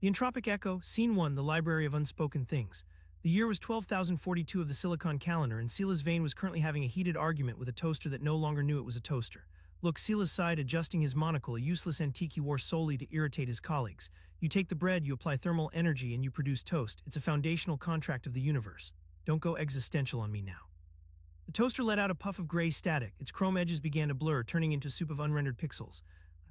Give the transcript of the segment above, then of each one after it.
The Entropic Echo, Scene 1, the Library of Unspoken Things. The year was 12,042 of the Silicon calendar, and Silas Vane was currently having a heated argument with a toaster that no longer knew it was a toaster. Look, Silas sighed, adjusting his monocle, a useless antique he wore solely to irritate his colleagues. You take the bread, you apply thermal energy, and you produce toast. It's a foundational contract of the universe. Don't go existential on me now. The toaster let out a puff of gray static. Its chrome edges began to blur, turning into a soup of unrendered pixels.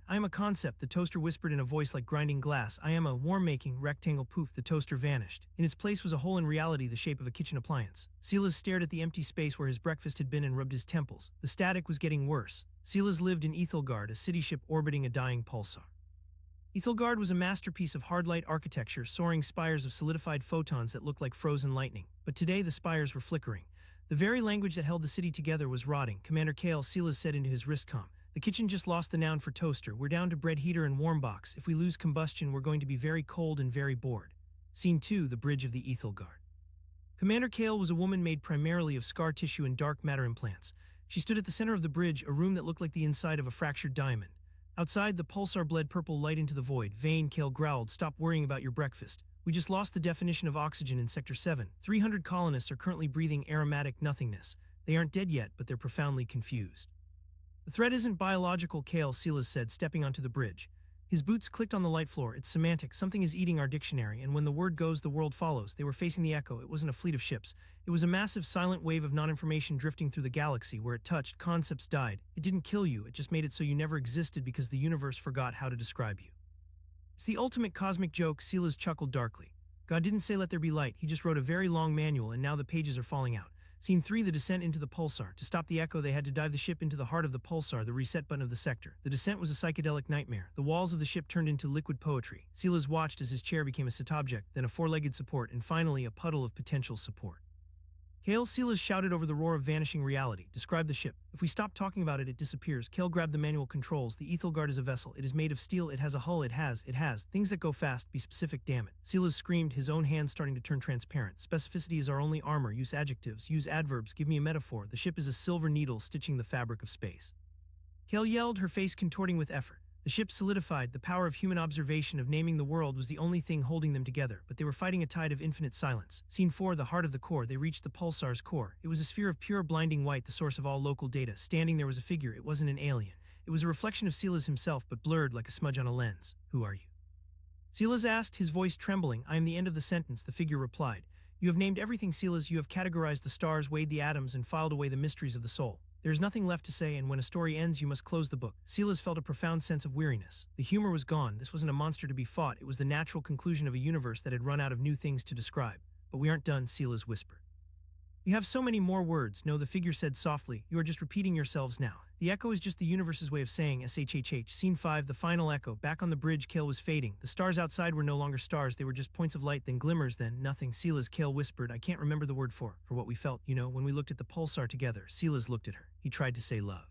I am a concept, the toaster whispered in a voice like grinding glass. I am a warm-making rectangle. Poof, the toaster vanished. In its place was a hole in reality, the shape of a kitchen appliance. Silas stared at the empty space where his breakfast had been and rubbed his temples. The static was getting worse. Silas lived in Aethelgard, a city ship orbiting a dying pulsar. Aethelgard was a masterpiece of hard-light architecture, soaring spires of solidified photons that looked like frozen lightning. But today the spires were flickering. The very language that held the city together was rotting. Commander Kale, Silas said into his wristcom. The kitchen just lost the noun for toaster. We're down to bread heater and warm box. If we lose combustion, we're going to be very cold and very bored. Scene 2, the bridge of the Aethelgard. Commander Kale was a woman made primarily of scar tissue and dark matter implants. She stood at the center of the bridge, a room that looked like the inside of a fractured diamond. Outside, the pulsar bled purple light into the void. Vane, Kale growled, stop worrying about your breakfast. We just lost the definition of oxygen in Sector 7. 300 colonists are currently breathing aromatic nothingness. They aren't dead yet, but they're profoundly confused. The threat isn't biological, Kale, Silas said, stepping onto the bridge. His boots clicked on the light floor. It's semantic. Something is eating our dictionary, and when the word goes, the world follows. They were facing the echo. It wasn't a fleet of ships. It was a massive, silent wave of non-information drifting through the galaxy. Where it touched, concepts died. It didn't kill you. It just made it so you never existed because the universe forgot how to describe you. It's the ultimate cosmic joke, Silas chuckled darkly. God didn't say let there be light. He just wrote a very long manual, and now the pages are falling out. Scene 3, the descent into the pulsar. To stop the echo, they had to dive the ship into the heart of the pulsar, the reset button of the sector. The descent was a psychedelic nightmare. The walls of the ship turned into liquid poetry. Silas watched as his chair became a sit object, then a four-legged support, and finally a puddle of potential support. Kale, Silas shouted over the roar of vanishing reality. Describe the ship. If we stop talking about it, it disappears. Kale grabbed the manual controls. The Aethelgard is a vessel. It is made of steel. It has a hull. It has things that go fast. Be specific, damn it. Silas screamed, his own hands starting to turn transparent. Specificity is our only armor. Use adjectives. Use adverbs. Give me a metaphor. The ship is a silver needle stitching the fabric of space. Kale yelled, her face contorting with effort. The ship solidified. The power of human observation, of naming the world, was the only thing holding them together, but they were fighting a tide of infinite silence. Scene 4, the heart of the core. They reached the pulsar's core. It was a sphere of pure blinding white, the source of all local data. Standing there was a figure. It wasn't an alien. It was a reflection of Silas himself, but blurred like a smudge on a lens. Who are you? Silas asked, his voice trembling. I am the end of the sentence, the figure replied. You have named everything, Silas. You have categorized the stars, weighed the atoms, and filed away the mysteries of the soul. There is nothing left to say, and when a story ends, you must close the book. Silas felt a profound sense of weariness. The humor was gone. This wasn't a monster to be fought. It was the natural conclusion of a universe that had run out of new things to describe. But we aren't done, Silas whispered. You have so many more words. No, the figure said softly. You are just repeating yourselves now. The echo is just the universe's way of saying SHHH. Scene 5, the final echo. Back on the bridge, Kale was fading. The stars outside were no longer stars. They were just points of light, then glimmers, then nothing. Silas, Kale whispered. I can't remember the word for what we felt, when we looked at the pulsar together. Silas looked at her. He tried to say love.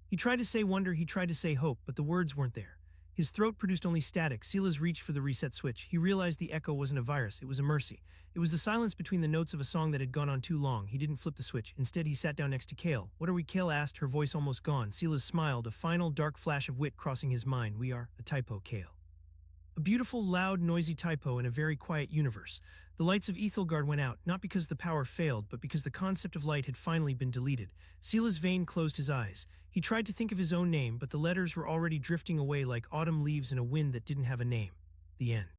He tried to say wonder. He tried to say hope, but the words weren't there. His throat produced only static. Silas reached for the reset switch. He realized the echo wasn't a virus. It was a mercy. It was the silence between the notes of a song that had gone on too long. He didn't flip the switch. Instead, he sat down next to Kale. What are we? Kale asked, her voice almost gone. Silas smiled, a final dark flash of wit crossing his mind. We are a typo, Kale. A beautiful, loud, noisy typo in a very quiet universe. The lights of Aethelgard went out, not because the power failed, but because the concept of light had finally been deleted. Silas Vane closed his eyes. He tried to think of his own name, but the letters were already drifting away like autumn leaves in a wind that didn't have a name. The end.